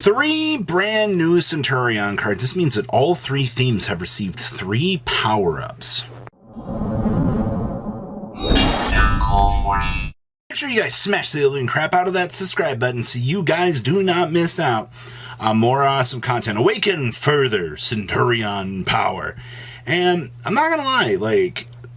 3 brand new Centurion cards. This means that all 3 themes have received 3 power-ups. Make sure you guys smash the living crap out of that subscribe button so you guys do not miss out on more awesome content. Awaken further Centurion power. And I'm not gonna lie,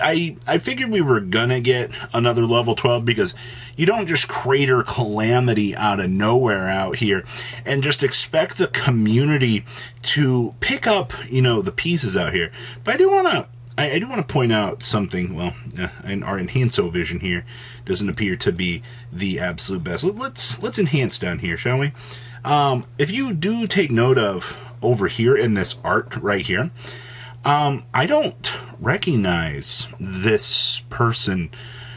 I figured we were gonna get another level 12 because you don't just crater Calamity out of nowhere out here and just expect the community to pick up, the pieces out here. But I do want to point out something. Well, our Enhanco vision here doesn't appear to be the absolute best. Let's enhance down here, shall we? If you do take note of over here in this art right here, I don't recognize this person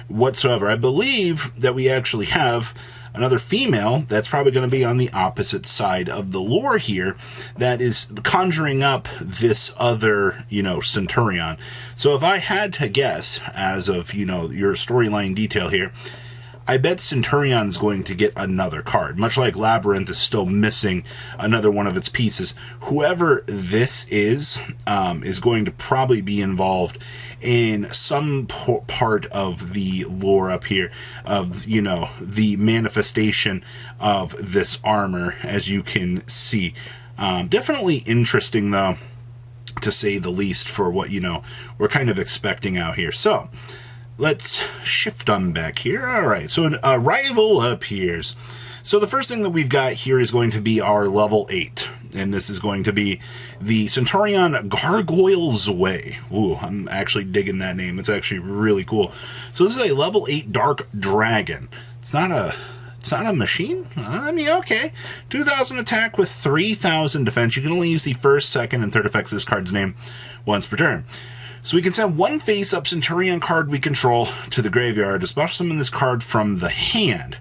whatsoever. I believe that we actually have another female that's probably going to be on the opposite side of the lore here that is conjuring up this other, Centurion. So if I had to guess, as of, your storyline detail here, I bet Centurion's going to get another card. Much like Labyrinth is still missing another one of its pieces. Whoever this is going to probably be involved in some part of the lore up here of, the manifestation of this armor, as you can see. Definitely interesting, though, to say the least, for what, we're kind of expecting out here. So let's shift on back here. All right, so an arrival appears. So the first thing that we've got here is going to be our level 8. And this is going to be the Centurion Gargoyle's Way. Ooh, I'm actually digging that name. It's actually really cool. So this is a level 8 Dark Dragon. It's not a machine? I mean, okay. 2,000 attack with 3,000 defense. You can only use the first, second, and third effects of this card's name once per turn. So we can send one face-up Centurion card we control to the graveyard to special summon this card from the hand.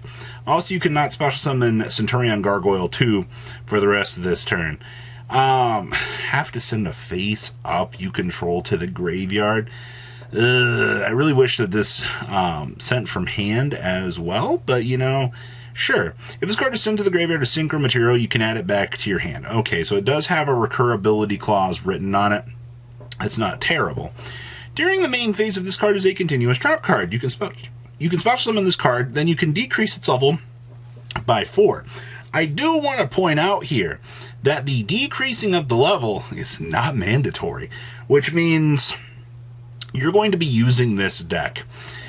Also, you cannot special summon Centurion Gargoyle 2 for the rest of this turn. Have to send a face-up you control to the graveyard. I really wish that this sent from hand as well, but sure. If this card is sent to the graveyard as synchro material, you can add it back to your hand. Okay, so it does have a recurability clause written on it. It's not terrible. During the main phase of this card is a continuous trap card. You can special summon this card, then you can decrease its level by 4. I do want to point out here that the decreasing of the level is not mandatory, which means you're going to be using this deck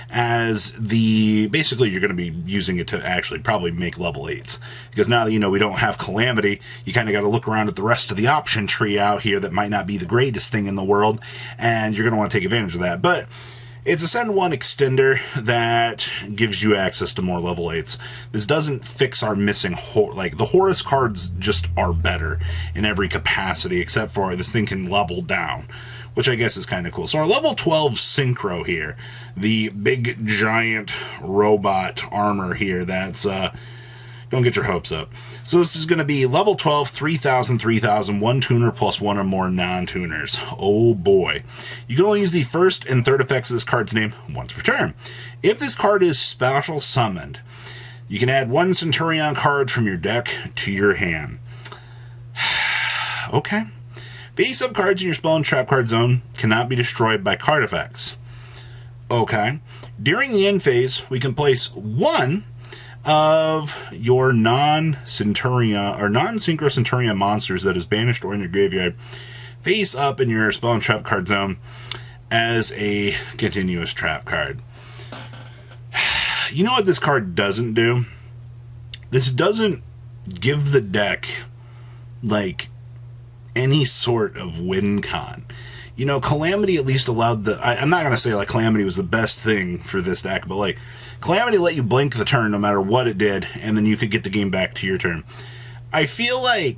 as basically you're going to be using it to actually probably make level 8s. Because now that we don't have Calamity, you kind of got to look around at the rest of the option tree out here that might not be the greatest thing in the world, and you're going to want to take advantage of that. But it's a send 1 extender that gives you access to more level 8s. This doesn't fix our missing the Horus cards just are better in every capacity, except for this thing can level down, which I guess is kind of cool. So our level 12 Synchro here, the big giant robot armor here, that's, don't get your hopes up. So this is going to be level 12, 3,000, 3,000, 1 tuner plus 1 or more non-tuners. Oh boy. You can only use the first and third effects of this card's name once per turn. If this card is special summoned, you can add 1 Centurion card from your deck to your hand. Okay. Face-up cards in your spell and trap card zone cannot be destroyed by card effects. Okay. During the end phase, we can place 1 of your non-Centurion or non-Synchro Centurion monsters that is banished or in your graveyard face up in your spell and trap card zone as a continuous trap card. You know what this card doesn't do? This doesn't give the deck any sort of win con. Calamity at least allowed I'm not going to say Calamity was the best thing for this deck, but Calamity let you blink the turn no matter what it did, and then you could get the game back to your turn. I feel I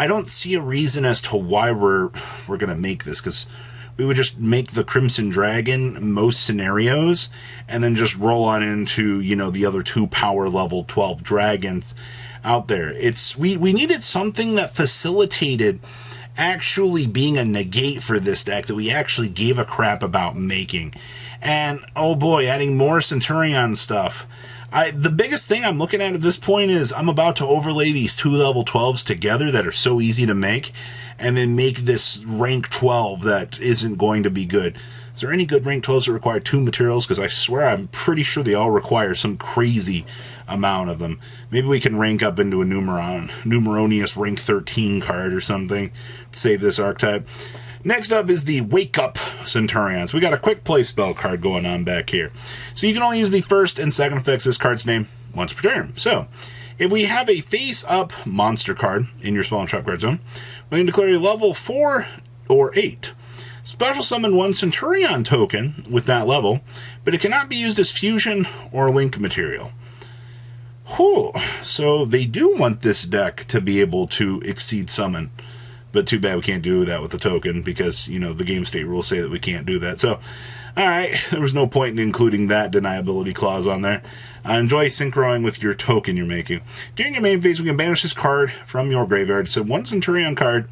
don't see a reason as to why we're going to make this, because we would just make the Crimson Dragon most scenarios, and then just roll on into, the other 2 power level 12 dragons out there. We needed something that facilitated actually being a negate for this deck that we actually gave a crap about making. And, oh boy, adding more Centurion stuff. The biggest thing I'm looking at this point is I'm about to overlay these 2 level 12s together that are so easy to make, and then make this rank 12 that isn't going to be good. Is there any good rank 12s that require 2 materials? Because I swear I'm pretty sure they all require some crazy amount of them. Maybe we can rank up into a numeronious rank 13 card or something to save this archetype. Next up is the Wake Up Centurions. We got a quick play spell card going on back here. So you can only use the first and second effects of this card's name once per turn. So if we have a face-up monster card in your spell and trap card zone, we can declare a level 4 or 8. Special summon 1 Centurion token with that level, but it cannot be used as fusion or link material. Whew. So they do want this deck to be able to exceed summon. But too bad we can't do that with the token because, you know, the game state rules say that we can't do that. So, alright, there was no point in including that deniability clause on there. Enjoy synchroing with your token you're making. During your main phase, we can banish this card from your graveyard. So 1 Centurion card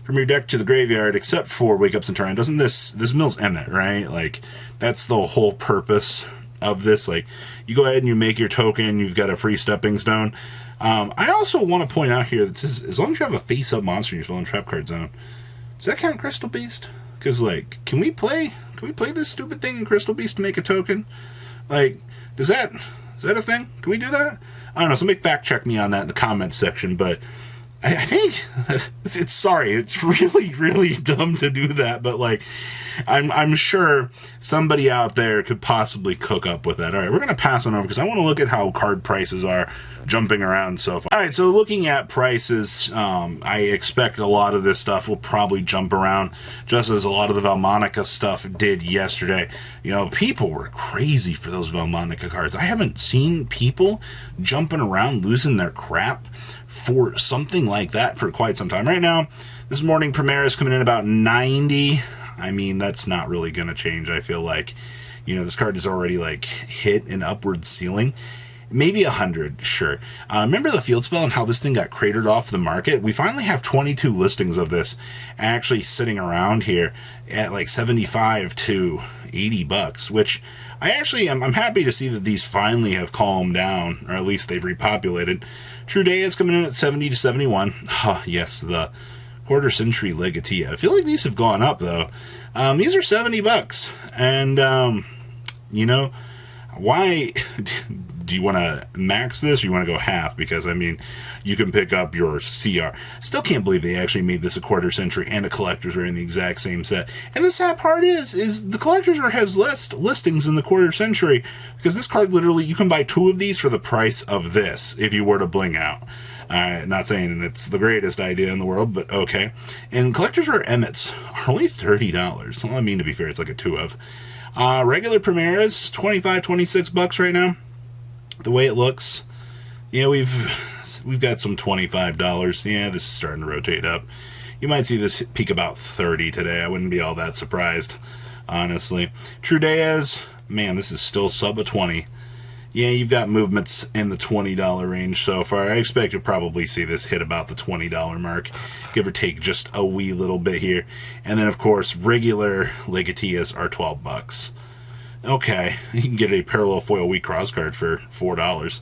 from your deck to the graveyard, except for Wake Up Centurion. Doesn't this mills Emmet, right? Like, that's the whole purpose of this. Like, you go ahead and you make your token, you've got a free stepping stone. I also want to point out here that as long as you have a face-up monster in your spell and trap card zone, does that count Crystal Beast? Because, like, can we play this stupid thing in Crystal Beast to make a token? Like, is that a thing? Can we do that? I don't know. Somebody fact check me on that in the comments section, but I think it's really, really dumb to do that, but like, I'm sure somebody out there could possibly cook up with that. All right, we're going to pass on over because I want to look at how card prices are jumping around so far. All right, so looking at prices, I expect a lot of this stuff will probably jump around, just as a lot of the Valmonica stuff did yesterday. You know, people were crazy for those Valmonica cards. I haven't seen people jumping around losing their crap for something like that for quite some time. Right now, this morning, Premier is coming in about 90. I mean, that's not really going to change, I feel like. You know, this card has already, like, hit an upward ceiling. Maybe 100, sure. Remember the field spell and how this thing got cratered off the market? We finally have 22 listings of this actually sitting around here at like 75 to 80 bucks, which I'm happy to see that these finally have calmed down, or at least they've repopulated. True Day is coming in at 70 to 71. Yes, the quarter century legatee. I feel like these have gone up though. These are 70 bucks. And, you know, why do you want to max this or you want to go half? Because, I mean, you can pick up your CR. Still can't believe they actually made this a quarter century and a collector's rare in the exact same set. And the sad part is the collector's rare has less listings in the quarter century because this card literally, you can buy 2 of these for the price of this if you were to bling out. Not saying it's the greatest idea in the world, but okay. And collector's rare Emmets are only $30. Well, I mean, to be fair, it's like a 2 of. Regular Primeras, 25, 26 bucks right now. The way it looks, yeah, we've got some $25. Yeah, this is starting to rotate up. You might see this peak about 30 today. I wouldn't be all that surprised, honestly. True Deas, man, this is still sub a 20. Yeah, you've got movements in the $20 range so far. I expect to probably see this hit about the $20 mark, give or take just a wee little bit here. And then, of course, regular Legateas are 12 bucks. Okay, you can get a parallel foil wheat cross card for $4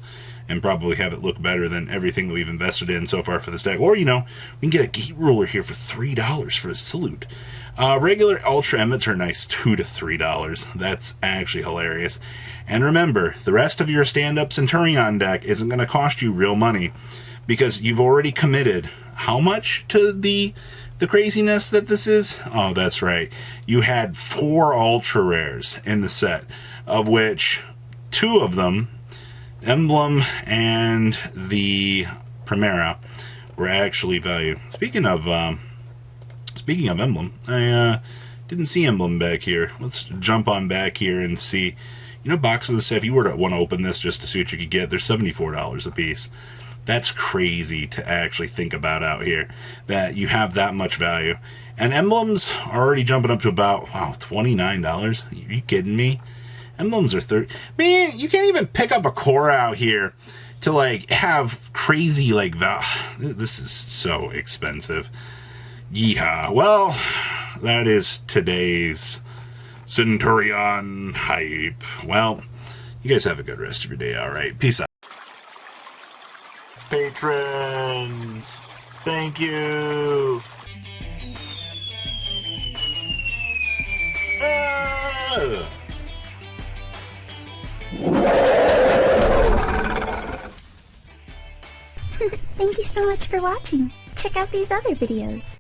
and probably have it look better than everything that we've invested in so far for this deck. Or, you know, we can get a gate ruler here for $3 for a salute. Regular Ultra Emmets are nice, $2 to $3. That's actually hilarious. And remember, the rest of your stand-up Centurion deck isn't going to cost you real money because you've already committed how much to the craziness that this is? Oh, that's right. You had 4 ultra rares in the set, of which 2 of them, Emblem and the Primera, were actually valued. Speaking of Emblem, I didn't see Emblem back here. Let's jump on back here and see. You know, box of the set, if you were to want to open this just to see what you could get, they're $74 a piece. That's crazy to actually think about out here, that you have that much value. And emblems are already jumping up to about, wow, $29. Are you kidding me? Emblems are 30. Man, you can't even pick up a core out here to, like, have crazy, like, this is so expensive. Yeehaw. Well, that is today's Centurion hype. Well, You guys have a good rest of your day, alright? Peace out. Patrons! Thank you! Ah! Thank you so much for watching. Check out these other videos.